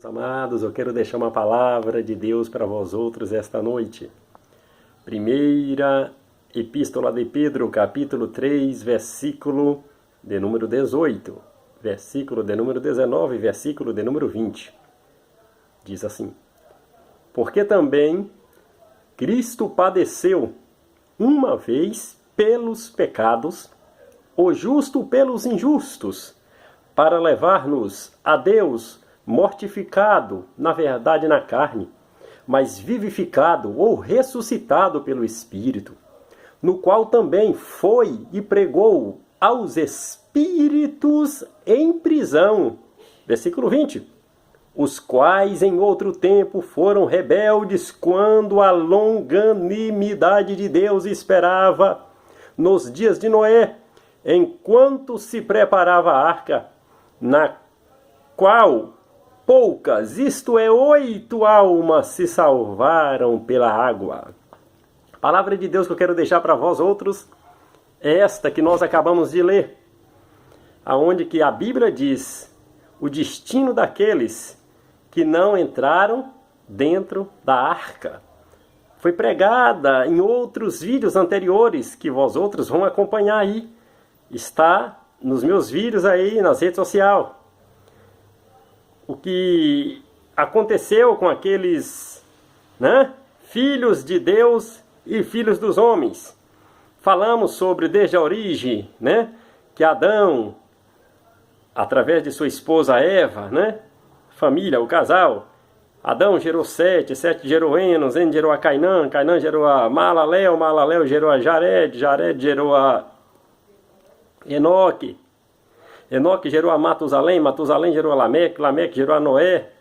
Amados, eu quero deixar uma palavra de Deus para vós outros esta noite. Primeira Epístola de Pedro, capítulo 3, versículo de número 18, versículo de número 19, versículo de número 20. Diz assim: porque também Cristo padeceu uma vez pelos pecados, o justo pelos injustos, para levar-nos a Deus, mortificado, na verdade na carne, mas vivificado ou ressuscitado pelo Espírito, no qual também foi e pregou aos espíritos em prisão. Versículo 20. Os quais em outro tempo foram rebeldes quando a longanimidade de Deus esperava nos dias de Noé, enquanto se preparava a arca, na qual poucas, isto é, 8 almas se salvaram pela água. A palavra de Deus que eu quero deixar para vós outros é esta que nós acabamos de ler, aonde que a Bíblia diz o destino daqueles que não entraram dentro da arca. Foi pregada em outros vídeos anteriores que vós outros vão acompanhar aí. Está nos meus vídeos aí nas redes sociais. O que aconteceu com aqueles, filhos de Deus e filhos dos homens. Falamos sobre desde a origem, que Adão, através de sua esposa Eva, família, o casal, Adão gerou Sete, Sete gerou Enos, Enos gerou a Cainã, Cainã gerou a Malaléu, Malaléu gerou a Jared, Jared gerou a Enoque, Enoque gerou a Matusalém, Matusalém gerou a Lameque, Lameque gerou a Noé,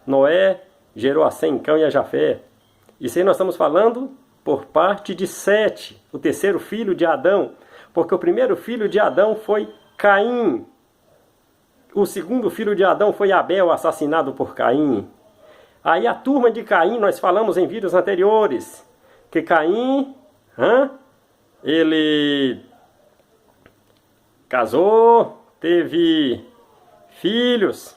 Noé gerou a Sem, Cão e a Jafé. Isso aí nós estamos falando por parte de Sete, o terceiro filho de Adão, porque o primeiro filho de Adão foi Caim. O segundo filho de Adão foi Abel, assassinado por Caim. Aí a turma de Caim, nós falamos em vídeos anteriores, que Caim, ele casou, teve filhos.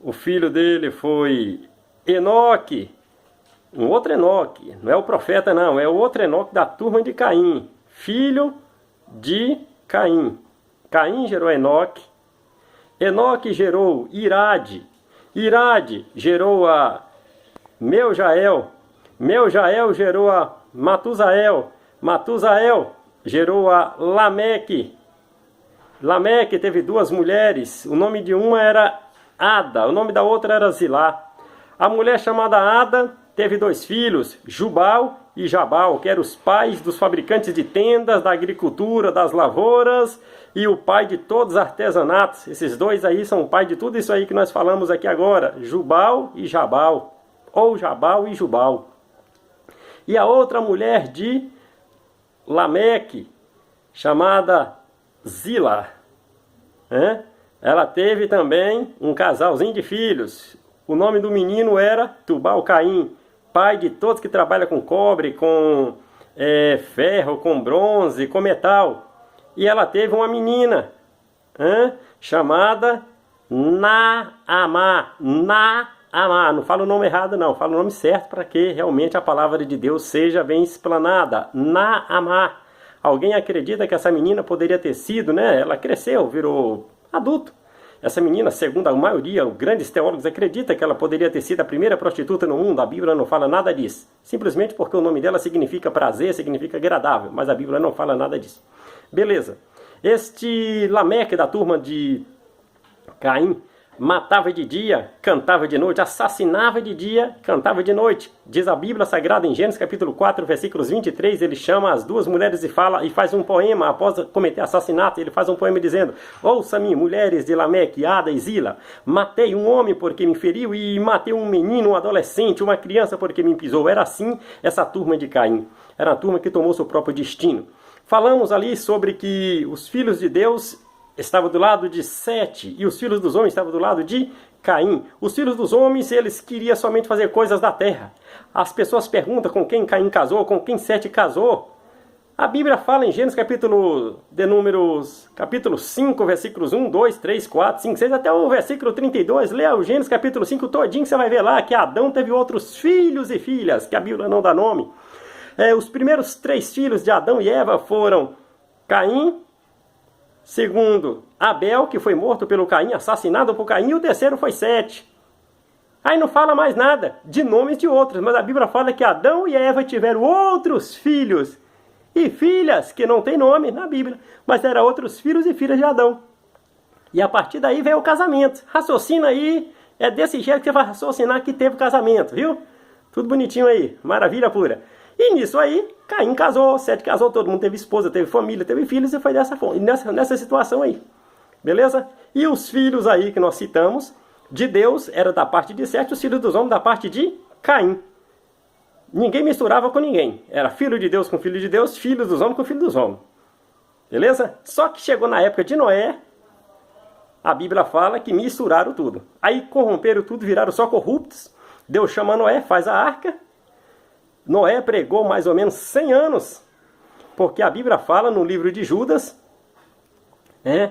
O filho dele foi Enoque, um outro Enoque, não é o profeta não, é o outro Enoque da turma de Caim, filho de Caim. Caim gerou Enoque, Enoque gerou Irade, Irade gerou a Meujael, Meujael gerou a Matusael, Matusael gerou a Lameque, Lameque teve duas mulheres, o nome de uma era Ada, o nome da outra era Zilá. A mulher chamada Ada teve 2 filhos, Jubal e Jabal, que eram os pais dos fabricantes de tendas, da agricultura, das lavouras, e o pai de todos os artesanatos. Esses 2 aí são o pai de tudo isso aí que nós falamos aqui agora, Jubal e Jabal, ou Jabal e Jubal. E a outra mulher de Lameque, chamada Zila, ela teve também um casalzinho de filhos. O nome do menino era Tubal-Caim, pai de todos que trabalham com cobre, com ferro, com bronze, com metal. E ela teve uma menina chamada Naamá. Naamá, não falo o nome errado não, falo o nome certo para que realmente a palavra de Deus seja bem explanada. Naamá. Alguém acredita que essa menina poderia ter sido, ela cresceu, virou adulto. Essa menina, segundo a maioria, os grandes teólogos acreditam que ela poderia ter sido a primeira prostituta no mundo. A Bíblia não fala nada disso. Simplesmente porque o nome dela significa prazer, significa agradável. Mas a Bíblia não fala nada disso. Beleza. Este Lameque da turma de Caim matava de dia, cantava de noite, assassinava de dia, cantava de noite. Diz a Bíblia Sagrada em Gênesis capítulo 4, versículos 23, ele chama as 2 mulheres e faz um poema, após cometer assassinato, ele faz um poema dizendo: ouça-me, mulheres de Lameque, Ada e Zila, matei um homem porque me feriu e matei um menino, um adolescente, uma criança porque me pisou. Era assim essa turma de Caim, era a turma que tomou seu próprio destino. Falamos ali sobre que os filhos de Deus estavam do lado de Sete e os filhos dos homens estavam do lado de Caim. Os filhos dos homens, eles queriam somente fazer coisas da terra. As pessoas perguntam com quem Caim casou, com quem Sete casou. A Bíblia fala em Gênesis capítulo 5, versículos 1, 2, 3, 4, 5, 6, até o versículo 32. Leia o Gênesis capítulo 5 todinho, você vai ver lá que Adão teve outros filhos e filhas, que a Bíblia não dá nome. Os primeiros 3 filhos de Adão e Eva foram Caim, segundo Abel, que foi morto pelo Caim, assassinado por Caim, e o terceiro foi Sete. Aí não fala mais nada de nomes de outros, mas a Bíblia fala que Adão e Eva tiveram outros filhos e filhas, que não tem nome na Bíblia, mas eram outros filhos e filhas de Adão. E a partir daí veio o casamento. Raciocina aí, é desse jeito que você vai raciocinar que teve casamento, viu? Tudo bonitinho aí, maravilha pura. E nisso aí, Caim casou, Sete casou, todo mundo teve esposa, teve família, teve filhos, e foi nessa situação aí. Beleza? E os filhos aí que nós citamos, de Deus, era da parte de Sete, os filhos dos homens da parte de Caim. Ninguém misturava com ninguém. Era filho de Deus com filho de Deus, filho dos homens com filho dos homens. Beleza? Só que chegou na época de Noé, a Bíblia fala que misturaram tudo. Aí corromperam tudo, viraram só corruptos. Deus chama Noé, faz a arca. Noé pregou mais ou menos 100 anos. Porque a Bíblia fala no livro de Judas,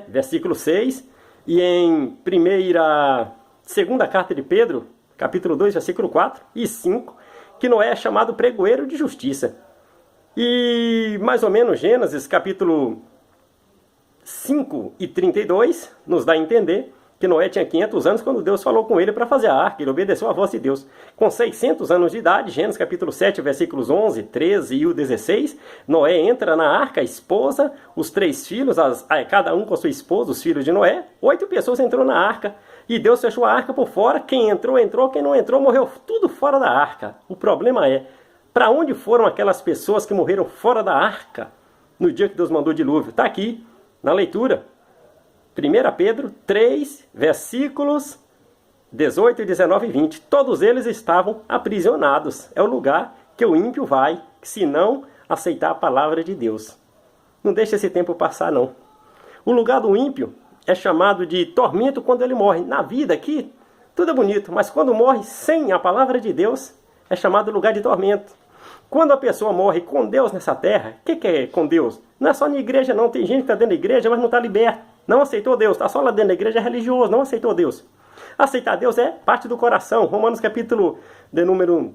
versículo 6, e em segunda carta de Pedro, capítulo 2, versículo 4 e 5, que Noé é chamado pregoeiro de justiça. E mais ou menos Gênesis capítulo 5 e 32 nos dá a entender que Noé tinha 500 anos quando Deus falou com ele para fazer a arca. Ele obedeceu a voz de Deus. Com 600 anos de idade, Gênesis capítulo 7, versículos 11, 13 e o 16, Noé entra na arca, a esposa, os 3 filhos, cada um com a sua esposa, os filhos de Noé. 8 pessoas entrou na arca e Deus fechou a arca por fora. Quem entrou, entrou. Quem não entrou, morreu tudo fora da arca. O problema é, para onde foram aquelas pessoas que morreram fora da arca no dia que Deus mandou o dilúvio? Está aqui na leitura. 1 Pedro 3, versículos 18, 19 e 20. Todos eles estavam aprisionados. É o lugar que o ímpio vai, se não aceitar a palavra de Deus. Não deixa esse tempo passar, não. O lugar do ímpio é chamado de tormento quando ele morre. Na vida aqui, tudo é bonito, mas quando morre sem a palavra de Deus, é chamado lugar de tormento. Quando a pessoa morre com Deus nessa terra, o que é com Deus? Não é só na igreja, não. Tem gente que está dentro da igreja, mas não está liberto. Não aceitou Deus, está só lá dentro da igreja, é religioso, não aceitou Deus. Aceitar Deus é parte do coração. Romanos capítulo de número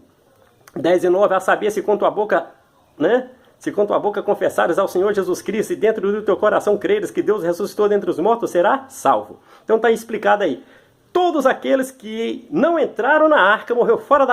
10 e 9, a saber se com tua boca, se com tua boca confessares ao Senhor Jesus Cristo e dentro do teu coração creres que Deus ressuscitou dentre os mortos, será salvo. Então está explicado aí. Todos aqueles que não entraram na arca, morreu fora da